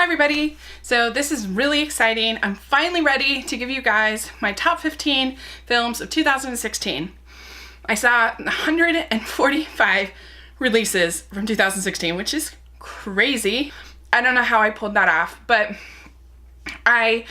everybody. So this is really exciting. I'm finally ready to give you guys my top 15 films of 2016. I saw 145 releases from 2016, which is crazy. I don't know how I pulled that off, but I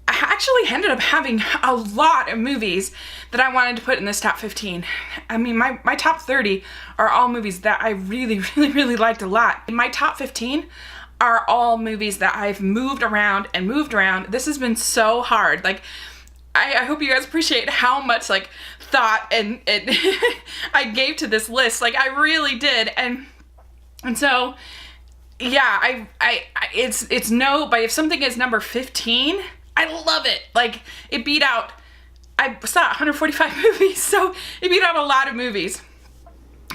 actually ended up having a lot of movies that I wanted to put in this top 15. I mean, my top 30 are all movies that I really liked a lot. My top 15 are all movies that I've moved around and moved around. This has been so hard. Like, I hope you guys appreciate how much like thought and I gave to this list. Like, I really did. And so yeah, it's no, but if something is number 15, I love it. Like, it beat out, I saw 145 movies, so it beat out a lot of movies.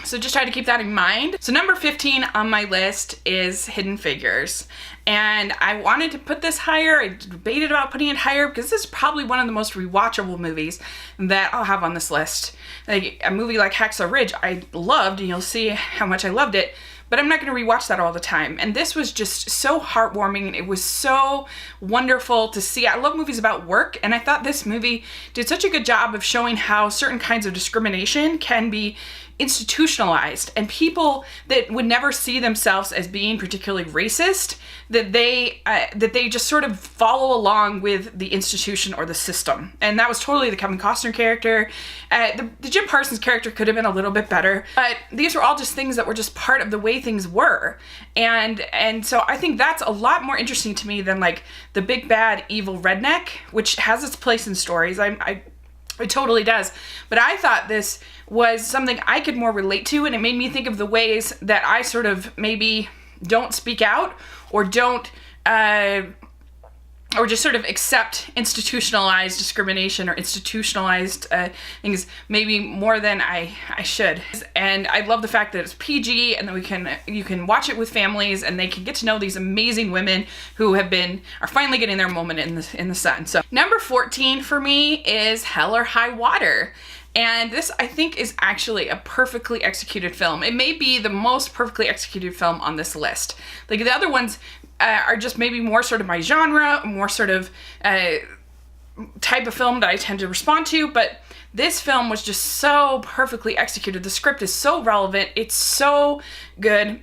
So just try to keep that in mind. So number 15 on my list is Hidden Figures. And I wanted to put this higher. I debated about putting it higher because this is probably one of the most rewatchable movies that I'll have on this list. Like, a movie like Hacksaw Ridge, I loved, and you'll see how much I loved it. But I'm not going to rewatch that all the time. And this was just so heartwarming. It was so wonderful to see. I love movies about work, and I thought this movie did such a good job of showing how certain kinds of discrimination can be institutionalized, and people that would never see themselves as being particularly racist, that they just sort of follow along with the institution or the system. And that was totally the Kevin Costner character. The Jim Parsons character could have been a little bit better, but these were all just things that were just part of the way things were. And so I think that's a lot more interesting to me than like the big bad evil redneck, which has its place in stories. It totally does. But I thought this was something I could more relate to, and it made me think of the ways that I sort of maybe don't speak out or don't, or just sort of accept institutionalized discrimination or institutionalized things maybe more than I should. And I love the fact that it's PG and that you can watch it with families and they can get to know these amazing women who are finally getting their moment in the sun. So number 14 for me is Hell or High Water. And this, I think, is actually a perfectly executed film. It may be the most perfectly executed film on this list. Like, the other ones are just maybe more sort of my genre, more sort of type of film that I tend to respond to, but this film was just so perfectly executed. The script is so relevant. It's so good.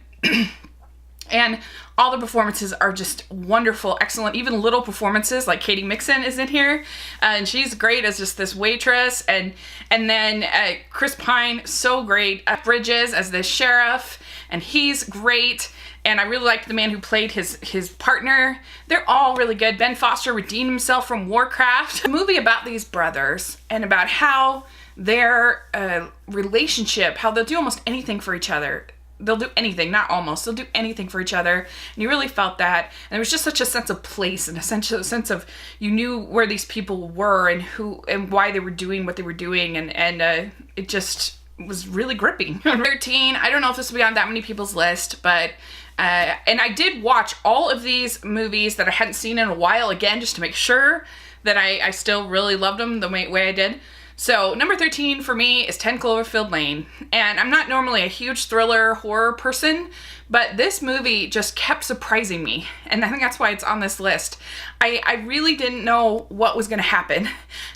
And all the performances are just wonderful, excellent. Even little performances, like Katie Mixon is in here, and she's great as just this waitress. And then Chris Pine, so great. Bridges as the sheriff, and he's great. And I really liked the man who played his partner. They're all really good. Ben Foster redeemed himself from Warcraft. A movie about these brothers and about how their relationship, how they'll do almost anything for each other. They'll do anything, not almost, they'll do anything for each other. And you really felt that. And there was just such a sense of place and a sense of, you knew where these people were and why they were doing what they were doing. And it just was really gripping. 13, I don't know if this will be on that many people's list, but, and I did watch all of these movies that I hadn't seen in a while again, just to make sure that I still really loved them the way I did. So number 13 for me is 10 Cloverfield Lane. And I'm not normally a huge thriller horror person, but this movie just kept surprising me. And I think that's why it's on this list. I really didn't know what was going to happen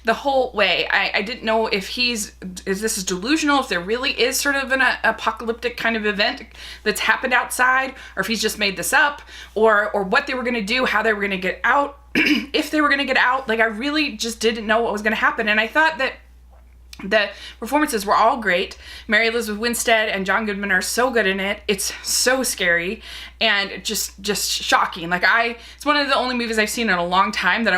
the whole way. I didn't know if this is delusional, if there really is sort of an apocalyptic kind of event that's happened outside, or if he's just made this up, or what they were going to do, how they were going to get out, if they were going to get out. Like, I really just didn't know what was going to happen. And I thought that the performances were all great. Mary Elizabeth Winstead and John Goodman are so good in it. It's so scary and just shocking. Like, it's one of the only movies I've seen in a long time that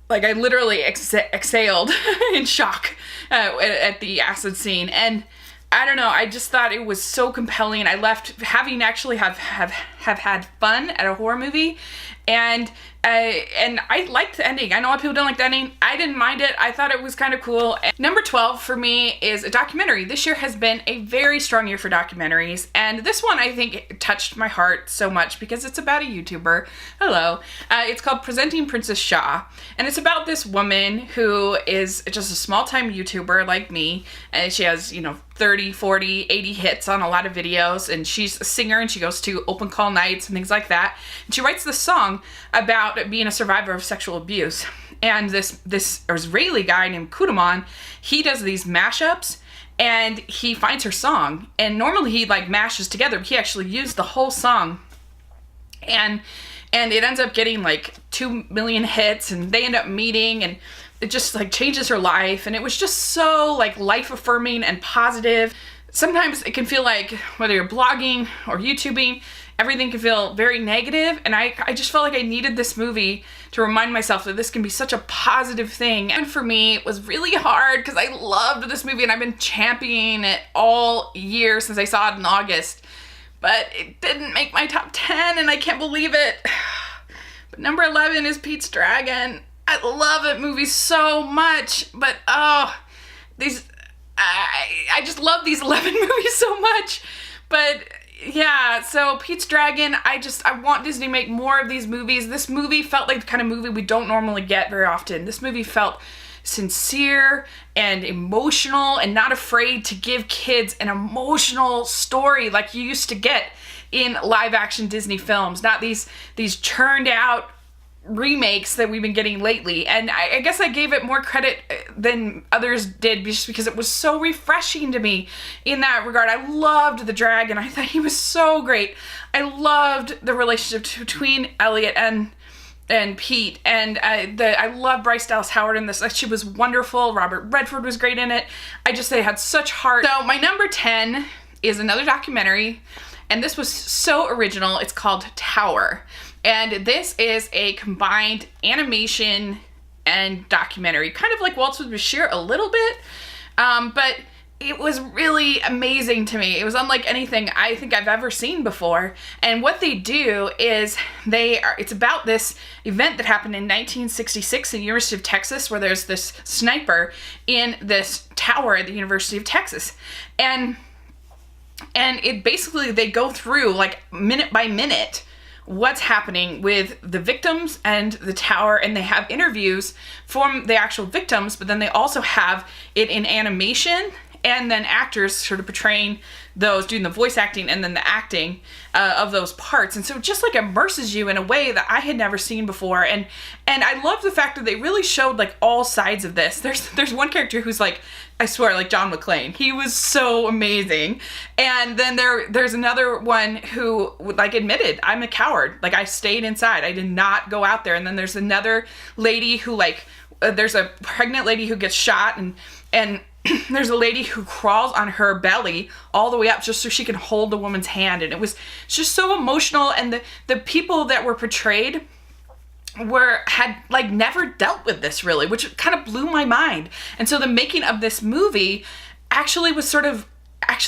I literally exhaled in shock at the acid scene. And I don't know, I just thought it was so compelling. I left having actually have had fun at a horror movie, And I liked the ending. I know a lot of people don't like the ending. I didn't mind it. I thought it was kind of cool. And number 12 for me is a documentary. This year has been a very strong year for documentaries, and this one I think touched my heart so much because it's about a YouTuber. Hello. It's called Presenting Princess Shah, and it's about this woman who is just a small-time YouTuber like me, and she has, 30, 40, 80 hits on a lot of videos, and she's a singer, and she goes to open call nights and things like that, and she writes this song about being a survivor of sexual abuse. And this Israeli guy named Kudaman, he does these mashups, and he finds her song, and normally he mashes together, but he actually used the whole song, and it ends up getting 2 million hits, and they end up meeting, and it just changes her life, and it was just so life affirming and positive. Sometimes it can feel like, whether you're blogging or YouTubing, everything can feel very negative, and I just felt like I needed this movie to remind myself that this can be such a positive thing. And for me, it was really hard because I loved this movie, and I've been championing it all year since I saw it in August, but it didn't make my top 10, and I can't believe it. But number 11 is Pete's Dragon. I love that movie so much, but I just love these 11 movies so much. But yeah, so Pete's Dragon, I want Disney to make more of these movies. This movie felt like the kind of movie we don't normally get very often. This movie felt sincere and emotional and not afraid to give kids an emotional story like you used to get in live action Disney films, not these churned out remakes that we've been getting lately. And I guess I gave it more credit than others did just because it was so refreshing to me in that regard. I loved the dragon. I thought he was so great. I loved the relationship between Elliot and Pete, and I love Bryce Dallas Howard in this. She was wonderful. Robert Redford was great in it. They had such heart. So my number 10 is another documentary, and this was so original. It's called Tower. And this is a combined animation and documentary, kind of like Waltz with Bashir a little bit, but it was really amazing to me. It was unlike anything I think I've ever seen before. And what they do is it's about this event that happened in 1966 in the University of Texas, where there's this sniper in this tower at the University of Texas. And it basically, they go through minute by minute what's happening with the victims and the tower, and they have interviews from the actual victims, but then they also have it in animation, and then actors sort of portraying those, doing the voice acting and then the acting of those parts. And so it just immerses you in a way that I had never seen before. And I love the fact that they really showed all sides of this. There's one character who's I swear, John McClane. He was so amazing. And then there's another one who admitted, I'm a coward. I stayed inside. I did not go out there. And then there's another lady who there's a pregnant lady who gets shot, and there's a lady who crawls on her belly all the way up just so she can hold the woman's hand. And it was just so emotional. And the people that were portrayed had never dealt with this really, which kind of blew my mind. And so the making of this movie actually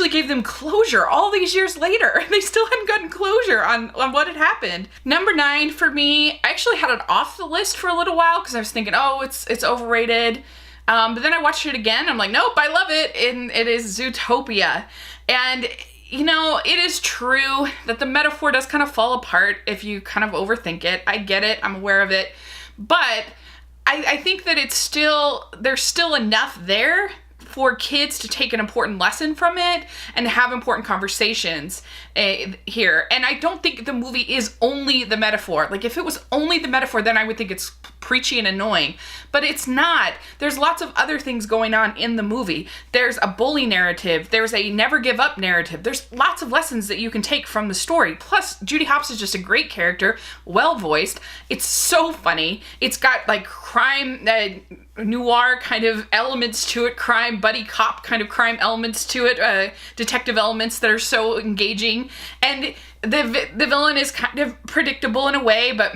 gave them closure all these years later. They still hadn't gotten closure on what had happened. Number 9 for me, I actually had it off the list for a little while because I was thinking, it's overrated. But then I watched it again. I'm like, nope, I love it. And it is Zootopia. And, it is true that the metaphor does kind of fall apart if you kind of overthink it. I get it. I'm aware of it. But I think that there's still enough there for kids to take an important lesson from it and have important conversations here. And I don't think the movie is only the metaphor. If it was only the metaphor, then I would think it's preachy and annoying. But it's not. There's lots of other things going on in the movie. There's a bully narrative. There's a never give up narrative. There's lots of lessons that you can take from the story. Plus, Judy Hopps is just a great character, well voiced. It's so funny. It's got crime, noir kind of elements to it, crime, buddy cop kind of crime elements to it, detective elements that are so engaging. And the villain is kind of predictable in a way, but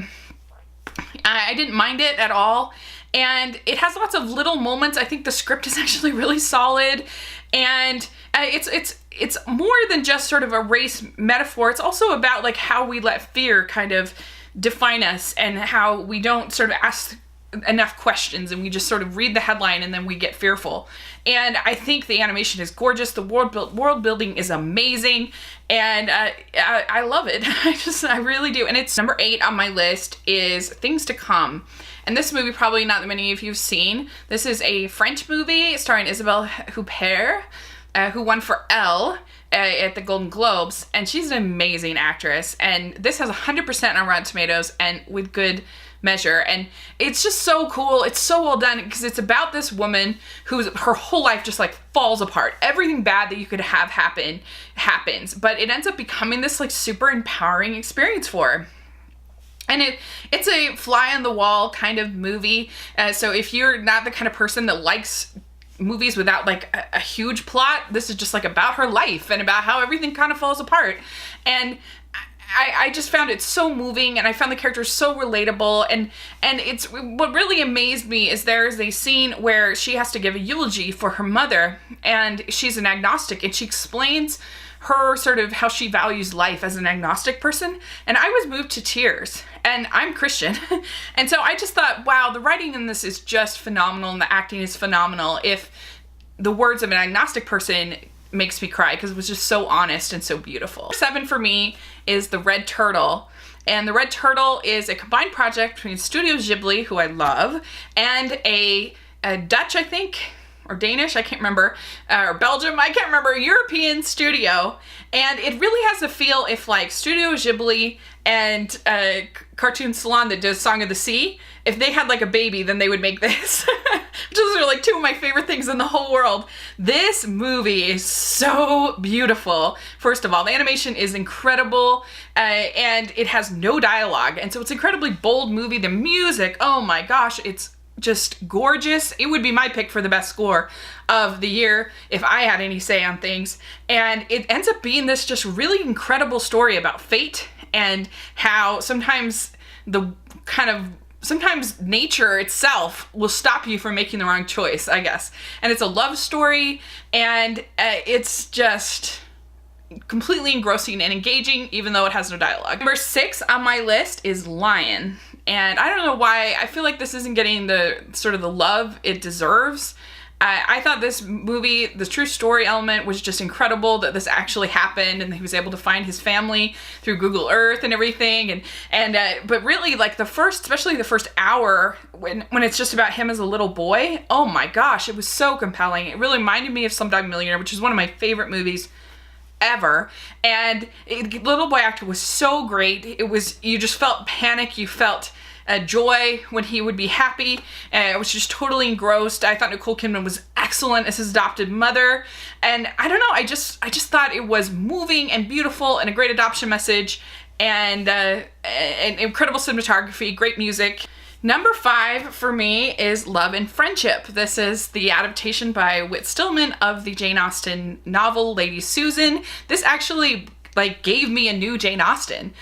I didn't mind it at all. And it has lots of little moments. I think the script is actually really solid. And it's more than just sort of a race metaphor. It's also about how we let fear kind of define us, and how we don't sort of ask enough questions, and we just sort of read the headline and then we get fearful. And I think the animation is gorgeous. The world building is amazing, and I love it. I really do. And it's number 8 on my list is Things to Come. And this movie, probably not that many of you have seen. This is a French movie starring Isabelle Huppert, who won for Elle at the Golden Globes, and she's an amazing actress. And this has 100% on Rotten Tomatoes, and with good measure. And it's just so cool. It's so well done, because it's about this woman her whole life just like falls apart. Everything bad that you could have happen happens, but it ends up becoming this like super empowering experience for her. And it's a fly on the wall kind of movie. So if you're not the kind of person that likes movies without like a huge plot, this is just like about her life and about how everything kind of falls apart. And I just found it so moving, and I found the characters so relatable, and it's what really amazed me is there's a scene where she has to give a eulogy for her mother, and she's an agnostic, and she explains her sort of how she values life as an agnostic person, and I was moved to tears, and I'm Christian. And so I just thought, wow, the writing in this is just phenomenal, and the acting is phenomenal. If the words of an agnostic person makes me cry, because it was just so honest and so beautiful. 7 for me is The Red Turtle. And The Red Turtle is a combined project between Studio Ghibli, who I love, and a Dutch, I think, or Danish, I can't remember, or Belgium, I can't remember, European studio. And it really has a feel if like Studio Ghibli and Cartoon Salon that does Song of the Sea, if they had like a baby, then they would make this. Those are like 2 of my favorite things in the whole world. This movie is so beautiful. First of all, the animation is incredible, and it has no dialogue. And so it's an incredibly bold movie. The music, oh my gosh, it's just gorgeous. It would be my pick for the best score of the year if I had any say on things. And it ends up being this just really incredible story about fate, and how sometimes sometimes nature itself will stop you from making the wrong choice, I guess. And it's a love story, and it's just completely engrossing and engaging, even though it has no dialogue. Number 6 on my list is Lion. And I don't know why, I feel like this isn't getting the sort of the love it deserves. I thought this movie, the true story element was just incredible, that this actually happened, and he was able to find his family through Google Earth and everything. But really, like especially the first hour, when it's just about him as a little boy, oh my gosh, it was so compelling. It really reminded me of Slumdog Millionaire, which is one of my favorite movies ever. And the little boy actor was so great. You just felt panic, you felt joy when he would be happy. I was just totally engrossed. I thought Nicole Kidman was excellent as his adopted mother. And I don't know, I just thought it was moving and beautiful, and a great adoption message, and incredible cinematography, great music. Number 5 for me is Love and Friendship. This is the adaptation by Whit Stillman of the Jane Austen novel Lady Susan. This actually gave me a new Jane Austen,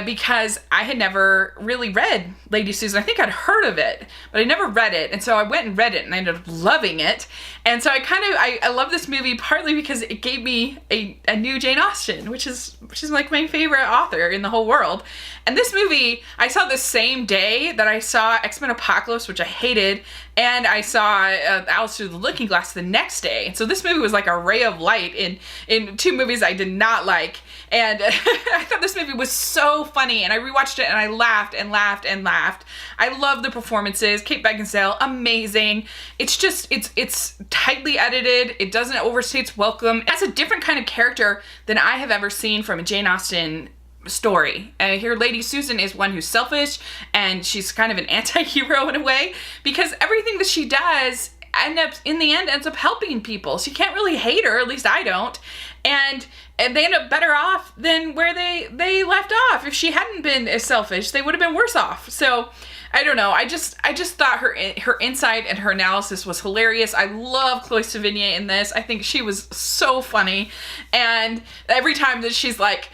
because I had never really read Lady Susan. I think I'd heard of it, but I never read it. And so I went and read it, and I ended up loving it. And so I love this movie partly because it gave me a new Jane Austen, which is like my favorite author in the whole world. And this movie, I saw the same day that I saw X-Men Apocalypse, which I hated, and I saw Alice Through the Looking Glass the next day. And so this movie was like a ray of light in 2 movies I did not like. And I thought this movie was so funny, and I rewatched it and I laughed and laughed and laughed. I love the performances. Kate Beckinsale, amazing. It's just, it's tightly edited. It doesn't overstay its welcome. It has a different kind of character than I have ever seen from a Jane Austen story. Here Lady Susan is one who's selfish, and she's kind of an anti-hero in a way, because everything that she does ends up helping people. So you can't really hate her, at least I don't. And they end up better off than where they left off. If she hadn't been as selfish, they would have been worse off. So I don't know. I just thought her insight and her analysis was hilarious. I love Chloe Sevigny in this. I think she was so funny. And every time that she's like,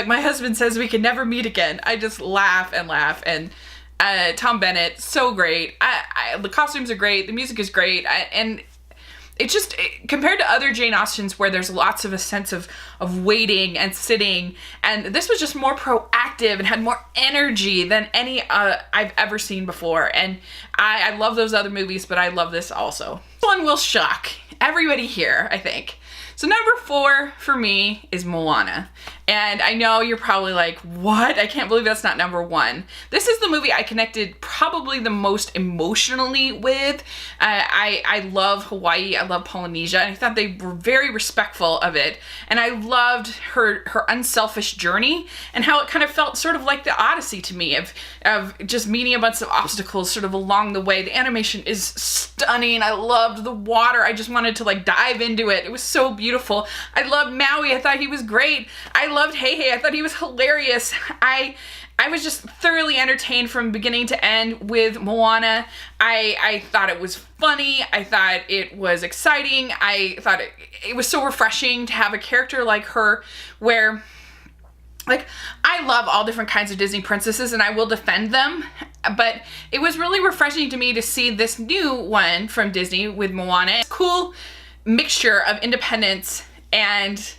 my husband says we can never meet again, I just laugh and laugh. And Tom Bennett, so great. The costumes are great. The music is great. And compared to other Jane Austens where there's lots of a sense of waiting and sitting, and this was just more proactive and had more energy than any I've ever seen before. And I love those other movies, but I love this also. This one will shock everybody here, I think. So number 4 for me is Moana. And I know you're probably like, what? I can't believe that's not number 1. This is the movie I connected probably the most emotionally with. I love Hawaii. I love Polynesia. And I thought they were very respectful of it. And I loved her unselfish journey and how it kind of felt sort of like the Odyssey to me of just meeting a bunch of obstacles sort of along the way. The animation is stunning. I loved the water. I just wanted to like dive into it. It was so beautiful. I loved Maui. I thought he was great. I loved Hey. I thought he was hilarious. I was just thoroughly entertained from beginning to end with Moana. I thought it was funny. I thought it was exciting. I thought it was so refreshing to have a character like her where, like, I love all different kinds of Disney princesses and I will defend them, but it was really refreshing to me to see this new one from Disney with Moana. Cool mixture of independence and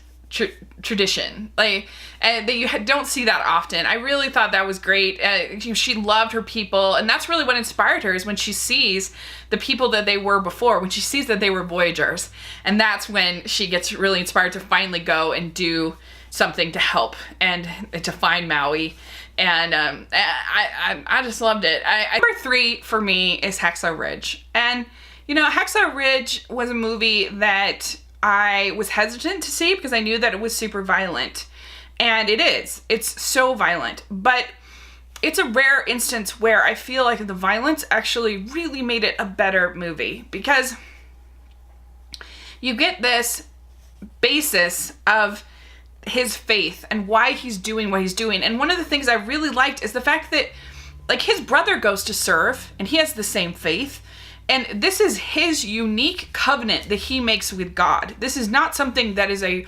tradition, like that you don't see that often. I really thought that was great. She loved her people, and that's really what inspired her, is when she sees the people that they were before, when she sees that they were voyagers, and that's when she gets really inspired to finally go and do something to help and to find Maui. And I just loved it. Number 3 for me is Hacksaw Ridge, and you know, Hacksaw Ridge was a movie that I was hesitant to see because I knew that it was super violent. And it is. It's so violent. But it's a rare instance where I feel like the violence actually really made it a better movie. Because you get this basis of his faith and why he's doing what he's doing. And one of the things I really liked is the fact that, like, his brother goes to serve and he has the same faith. And this is his unique covenant that he makes with God. This is not something that is a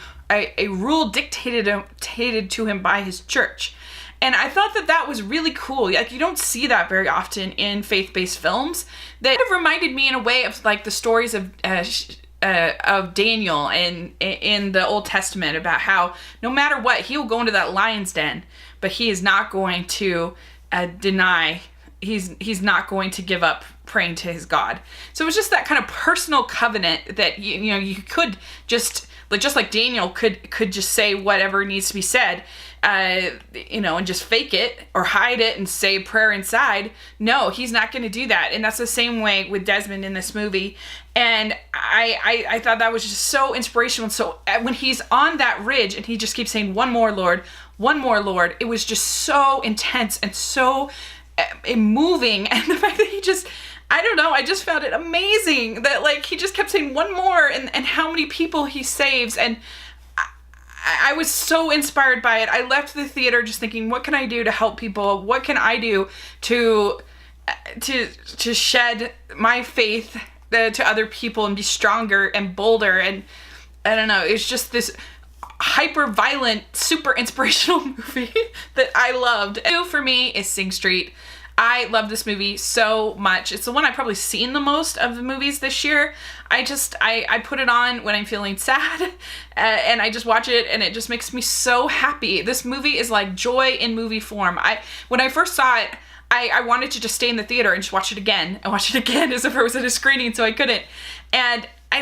rule dictated to him by his church. And I thought that was really cool. Like, you don't see that very often in faith-based films. That kind of reminded me in a way of like the stories of Daniel in the Old Testament, about how no matter what, he will go into that lion's den, but he is not going to deny. He's not going to give up praying to his God. So it was just that kind of personal covenant that you know you could just like Daniel could just say whatever needs to be said, you know, and just fake it or hide it and say a prayer inside. No, he's not going to do that. And that's the same way with Desmond in this movie. And I thought that was just so inspirational. So when he's on that ridge and he just keeps saying, one more Lord, it was just so intense and so moving. And the fact that he just, I don't know, I just found it amazing that like he just kept saying one more, and how many people he saves. And I was so inspired by it. I left the theater just thinking, what can I do to help people? What can I do to shed my faith to other people and be stronger and bolder? And I don't know, it's just this hyper violent, super inspirational movie that I loved. Two for me is Sing Street. I love this movie so much. It's the one I've probably seen the most of the movies this year. I put it on when I'm feeling sad, and I just watch it, and it just makes me so happy. This movie is like joy in movie form. When I first saw it, I wanted to just stay in the theater and just watch it again as if it was at a screening, so I couldn't. And I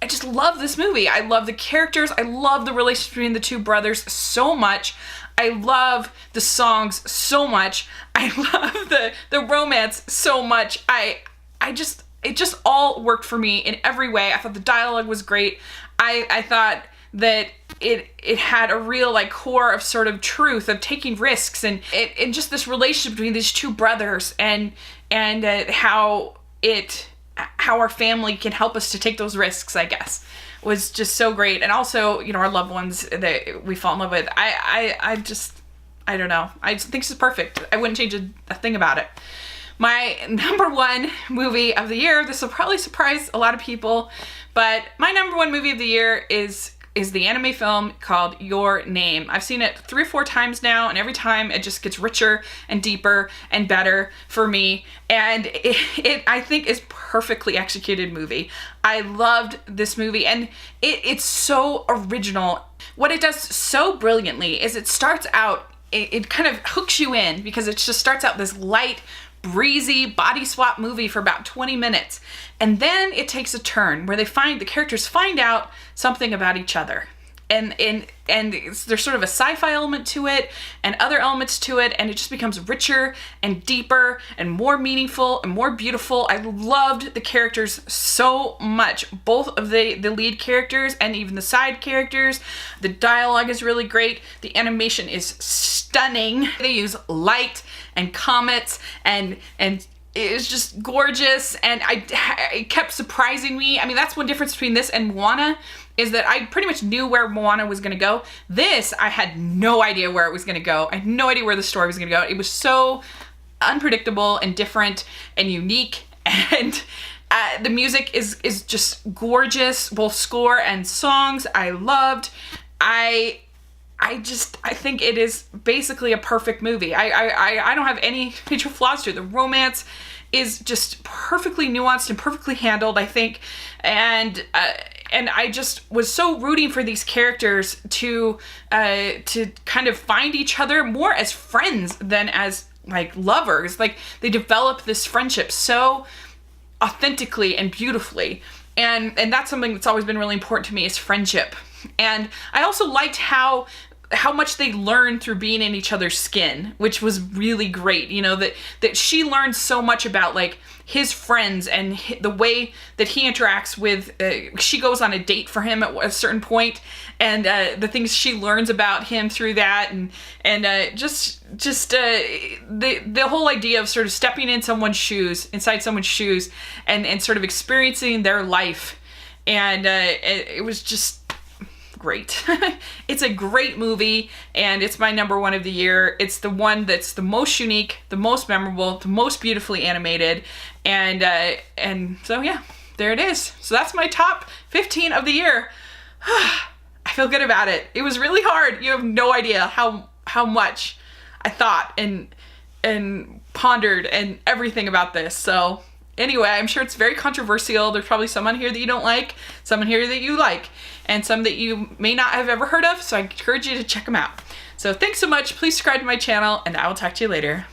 just love this movie. I love the characters. I love the relationship between the two brothers so much. I love the songs so much. I love the romance so much. It just all worked for me in every way. I thought the dialogue was great. I thought that it had a real like core of sort of truth of taking risks, and just this relationship between these two brothers, and how our family can help us to take those risks, I guess, was just so great. And also, you know, our loved ones that we fall in love with. I don't know. I just think this is perfect. I wouldn't change a thing about it. My number 1 movie of the year, this will probably surprise a lot of people, but my number 1 movie of the year is is the anime film called Your Name. I've seen it 3 or 4 times now, and every time it just gets richer and deeper and better for me. And it I think is perfectly executed movie. I loved this movie, and it's so original. What it does so brilliantly is it starts out, it kind of hooks you in because it just starts out this light, breezy body swap movie for about 20 minutes. And then it takes a turn where the characters find out something about each other. And there's sort of a sci-fi element to it and other elements to it, and it just becomes richer and deeper and more meaningful and more beautiful. I loved the characters so much, both of the lead characters and even the side characters. The dialogue is really great. The animation is stunning. They use light and comets and it was just gorgeous, and it kept surprising me. I mean, that's one difference between this and Moana, is that I pretty much knew where Moana was gonna go. This, I had no idea where it was gonna go. I had no idea where the story was gonna go. It was so unpredictable and different and unique, and the music is just gorgeous, both score and songs. I loved. I think it is basically a perfect movie. I don't have any major flaws to it. The romance is just perfectly nuanced and perfectly handled, I think. And I just was so rooting for these characters to kind of find each other more as friends than as like lovers. Like, they develop this friendship so authentically and beautifully. And that's something that's always been really important to me, is friendship. And I also liked how much they learned through being in each other's skin, which was really great. You know, that she learned so much about like his friends and the way that he interacts with, she goes on a date for him at a certain point, and the things she learns about him through that, and just the whole idea of sort of stepping inside someone's shoes and sort of experiencing their life. And it was just great. It's a great movie, and it's my number 1 of the year. It's the one that's the most unique, the most memorable, the most beautifully animated, and so yeah, there it is. So that's my top 15 of the year. I feel good about it. It was really hard. You have no idea how much I thought and pondered and everything about this. So anyway, I'm sure it's very controversial. There's probably some on here that you don't like, some on here that you like, and some that you may not have ever heard of, so I encourage you to check them out. So thanks so much. Please subscribe to my channel, and I will talk to you later.